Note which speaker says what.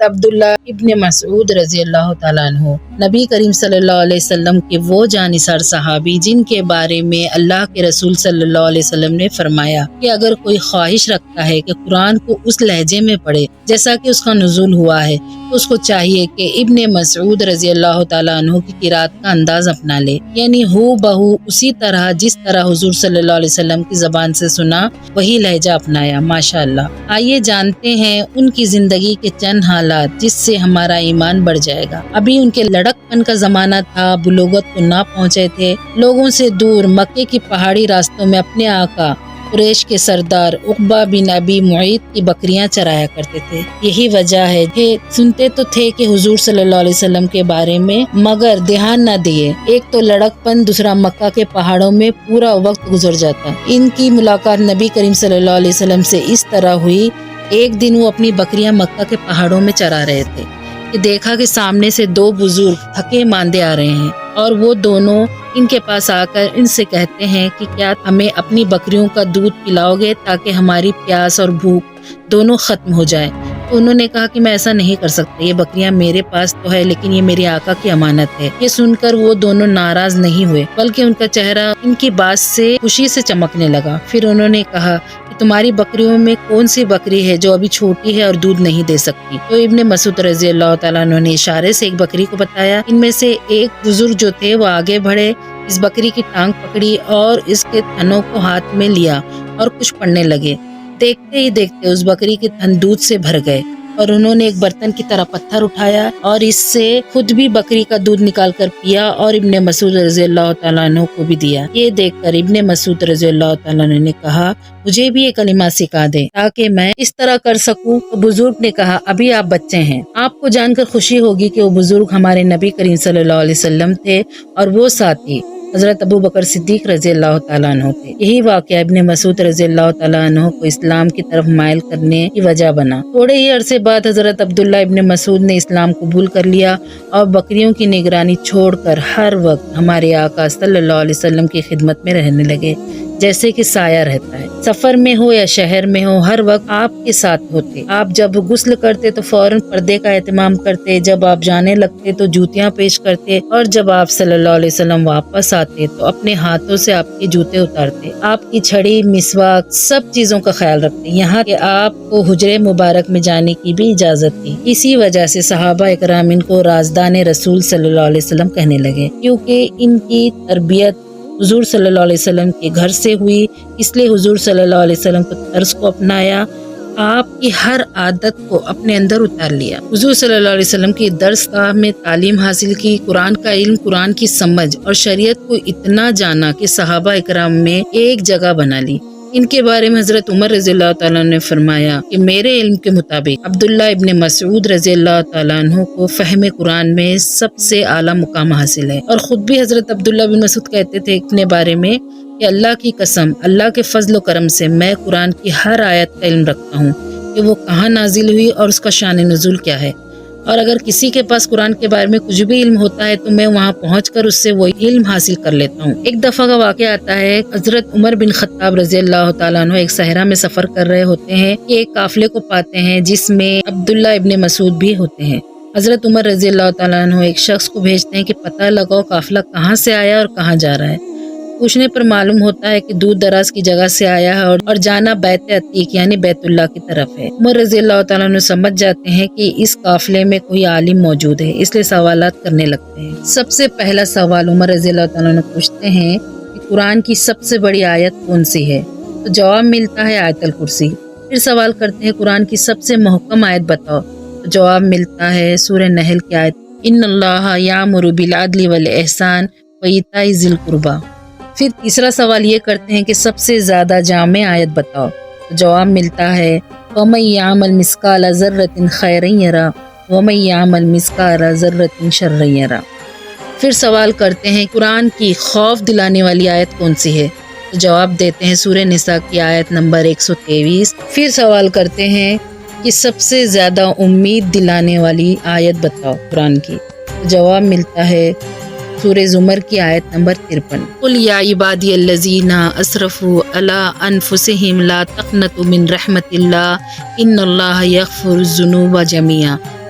Speaker 1: حضرت عبداللہ ابن مسعود رضی اللہ تعالیٰ عنہ نبی کریم صلی اللہ علیہ وسلم کے وہ جانثار صحابی جن کے بارے میں اللہ کے رسول صلی اللہ علیہ وسلم نے فرمایا کہ اگر کوئی خواہش رکھتا ہے کہ قرآن کو اس لہجے میں پڑھے جیسا کہ اس کا نزول ہوا ہے تو اس کو چاہیے کہ ابن مسعود رضی اللہ تعالیٰ عنہ کی قرات کا انداز اپنا لے، یعنی ہو بہو اسی طرح جس طرح حضور صلی اللہ علیہ وسلم کی زبان سے سنا وہی لہجہ اپنایا۔ ماشاء اللہ۔ آئیے جانتے ہیں ان کی زندگی کے چند حالات جس سے ہمارا ایمان بڑھ جائے گا۔ ابھی ان کے لڑک پن کا زمانہ تھا، بلوغت کو نہ پہنچے تھے، لوگوں سے دور مکے کی پہاڑی راستوں میں اپنے آقا قریش کے سردار عقبہ بن ابی معیط کی بکریاں چرایا کرتے تھے۔ یہی وجہ ہے کہ سنتے تو تھے کہ حضور صلی اللہ علیہ وسلم کے بارے میں، مگر دھیان نہ دیے۔ ایک تو لڑک پن، دوسرا مکہ کے پہاڑوں میں پورا وقت گزر جاتا۔ ان کی ملاقات نبی کریم صلی اللہ علیہ وسلم سے اس طرح ہوئی، ایک دن وہ اپنی بکریاں مکہ کے پہاڑوں میں چرا رہے تھے کہ دیکھا کہ سامنے سے دو بزرگ تھکے ماندے آ رہے ہیں اور وہ دونوں ان کے پاس آ کر ان سے کہتے ہیں کہ کیا ہمیں اپنی بکریوں کا دودھ پلاؤ گے تاکہ ہماری پیاس اور بھوک دونوں ختم ہو جائے۔ تو انہوں نے کہا کہ میں ایسا نہیں کر سکتا، یہ بکریاں میرے پاس تو ہے لیکن یہ میرے آقا کی امانت ہے۔ یہ سن کر وہ دونوں ناراض نہیں ہوئے بلکہ ان کا چہرہ ان کی بات سے خوشی سے چمکنے لگا۔ پھر انہوں نے کہا کہ تمہاری بکریوں میں کون سی بکری ہے جو ابھی چھوٹی ہے اور دودھ نہیں دے سکتی؟ تو ابن مسعود رضی اللہ تعالیٰ عنہ نے اشارے سے ایک بکری کو بتایا۔ ان میں سے ایک بزرگ جو تھے وہ آگے بڑھے، اس بکری کی ٹانگ پکڑی اور اس کے تھنوں کو ہاتھ میں لیا اور کچھ پڑھنے لگے۔ دیکھتے ہی دیکھتے اس بکری کے تھن دودھ سے بھر گئے اور انہوں نے ایک برتن کی طرح پتھر اٹھایا اور اس سے خود بھی بکری کا دودھ نکال کر پیا اور ابن مسعود رضی اللہ تعالیٰ عنہ کو بھی دیا۔ یہ دیکھ کر ابن مسعود رضی اللہ تعالیٰ عنہ نے کہا مجھے بھی یہ کلمہ سکھا دے تاکہ میں اس طرح کر سکوں۔ تو بزرگ نے کہا ابھی آپ بچے ہیں، آپ کو جان کر خوشی ہوگی کہ وہ بزرگ ہمارے نبی کریم صلی اللہ علیہ وسلم تھے اور وہ ساتھی حضرت ابو بکر صدیق رضی اللہ تعالیٰ عنہ تھے۔ یہی واقعہ ابن مسعود رضی اللہ تعالیٰ عنہ کو اسلام کی طرف مائل کرنے کی وجہ بنا۔ تھوڑے ہی عرصے بعد حضرت عبداللہ ابن مسعود نے اسلام قبول کر لیا اور بکریوں کی نگرانی چھوڑ کر ہر وقت ہمارے آقا صلی اللہ علیہ وسلم کی خدمت میں رہنے لگے جیسے کہ سایہ رہتا ہے۔ سفر میں ہو یا شہر میں ہو ہر وقت آپ کے ساتھ ہوتے۔ آپ جب غسل کرتے تو فوراً پردے کا اہتمام کرتے، جب آپ جانے لگتے تو جوتیاں پیش کرتے اور جب آپ صلی اللہ علیہ وسلم واپس آتے تو اپنے ہاتھوں سے آپ کے جوتے اتارتے۔ آپ کی چھڑی، مسواک، سب چیزوں کا خیال رکھتے، یہاں کہ آپ کو حجرے مبارک میں جانے کی بھی اجازت تھی۔ اسی وجہ سے صحابہ اکرام ان کو رازدان رسول صلی اللہ علیہ وسلم کہنے لگے، کیونکہ ان کی تربیت حضور صلی اللہ علیہ وسلم کے گھر سے ہوئی، اس لیے حضور صلی اللہ علیہ وسلم کے طرز کو اپنایا، آپ کی ہر عادت کو اپنے اندر اتار لیا۔ حضور صلی اللہ علیہ وسلم کی درس گاہ میں تعلیم حاصل کی، قرآن کا علم، قرآن کی سمجھ اور شریعت کو اتنا جانا کہ صحابہ اکرام میں ایک جگہ بنا لی۔ ان کے بارے میں حضرت عمر رضی اللہ تعالیٰ نے فرمایا کہ میرے علم کے مطابق عبداللہ ابن مسعود رضی اللہ تعالیٰ عنہ کو فہم قرآن میں سب سے اعلیٰ مقام حاصل ہے، اور خود بھی حضرت عبداللہ بن مسعود کہتے تھے اپنے بارے میں کہ اللہ کی قسم، اللہ کے فضل و کرم سے میں قرآن کی ہر آیت کا علم رکھتا ہوں کہ وہ کہاں نازل ہوئی اور اس کا شان نزول کیا ہے، اور اگر کسی کے پاس قرآن کے بارے میں کچھ بھی علم ہوتا ہے تو میں وہاں پہنچ کر اس سے وہ علم حاصل کر لیتا ہوں۔ ایک دفعہ کا واقعہ آتا ہے، حضرت عمر بن خطاب رضی اللہ تعالیٰ عنہ ایک صحرا میں سفر کر رہے ہوتے ہیں کہ ایک قافلے کو پاتے ہیں جس میں عبداللہ ابن مسعود بھی ہوتے ہیں۔ حضرت عمر رضی اللہ تعالیٰ عنہ ایک شخص کو بھیجتے ہیں کہ پتہ لگاؤ قافلہ کہاں سے آیا اور کہاں جا رہا ہے۔ پوچھنے پر معلوم ہوتا ہے کہ دور دراز کی جگہ سے آیا ہے اور جانا بیت عتیق یعنی بیت اللہ کی طرف ہے۔ عمر رضی اللہ تعالیٰ عنہ سمجھ جاتے ہیں کہ اس قافلے میں کوئی عالم موجود ہے، اس لیے سوالات کرنے لگتے ہیں۔ سب سے پہلا سوال عمر رضی اللہ تعالیٰ عنہ پوچھتے ہیں کہ قرآن کی سب سے بڑی آیت کون سی ہے؟ تو جواب ملتا ہے آیت الکرسی۔ پھر سوال کرتے ہیں قرآن کی سب سے محکم آیت بتاؤ، تو جواب ملتا ہے سورہ نحل کی آیت ان اللہ یامر بالعدل والاحسان وایتاء ذی القربی۔ پھر تیسرا سوال یہ کرتے ہیں کہ سب سے زیادہ جامع آیت بتاؤ، تو جواب ملتا ہے وَمَن يَعْمَلْ مِثْقَالَ ذَرَّةٍ خَيْرًا يَرَهُ وَمَن يَعْمَلْ مِثْقَالَ ذَرَّةٍ شَرًّا يَرَهُ۔ پھر سوال کرتے ہیں قرآن کی خوف دلانے والی آیت کون سی ہے، تو جواب دیتے ہیں سورہ نساء کی آیت نمبر 123۔ پھر سوال کرتے ہیں کہ سب سے زیادہ امید دلانے والی آیت بتاؤ قرآن کی، تو جواب ملتا ہے سورہ زمر کی آیت نمبر 53۔ قل یا عبادی الذین اسرفوا علی انفسہم لا تقنطوا من رحمت اللہ ان اللہ یغفر الذنوب جميعا